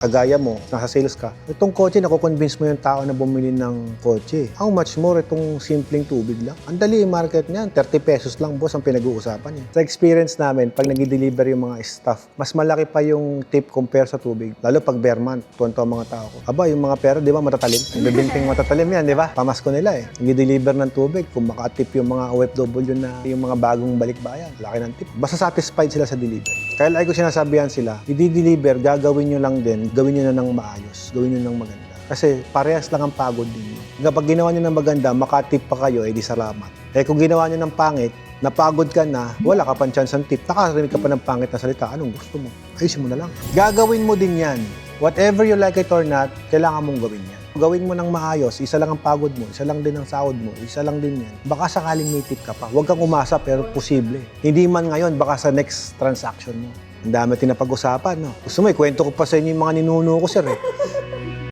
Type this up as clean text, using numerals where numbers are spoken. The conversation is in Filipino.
Kagaya mo, nasa sales ka, itong kotse, nakukonvince mo yung tao na bumili ng kotse. How much more itong simpleng tubig lang? Ang dali yung market niyan, 30 pesos lang boss ang pinag-uusapan niya. Sa experience namin, pag nag-deliver yung mga staff, mas malaki pa yung tip compare sa tubig. Lalo pag bare month, tuwan-tuwa ang mga tao ko. Aba, yung mga pera, di ba matatalim? Ang bibinting matatalim yan, di ba? Pamasko nila eh. Nag-deliver ng tubig, kung makatip yung mga OFW na yung mga bagong balikbayan, laki ng tip. Basta satisfied sila sa delivery. Kaya lagi ko sinasabihan sila, i-deliver, gagawin nyo lang din, gawin nyo na ng maayos, gawin nyo ng maganda. Kasi parehas lang ang pagod ninyo. Kapag ginawa nyo ng maganda, makatip pa kayo, edi salamat. Eh kung ginawa nyo ng pangit, napagod ka na, wala ka pang chance ng tip, nakarinig ka pa ng pangit na salita, anong gusto mo? Ayusin mo na lang. Gagawin mo din yan. Whatever you like it or not, kailangan mong gawin yan. Gawin mo ng maayos, isa lang ang pagod mo, isa lang din ang sahod mo, isa lang din yan. Baka sakaling may tip ka pa. Huwag kang umasa pero posible. Hindi man ngayon, baka sa next transaction mo. Ang dami tinapag-usapan, no? Gusto mo, ikwento ko pa sa inyo yung mga ninuno ko, sir, eh.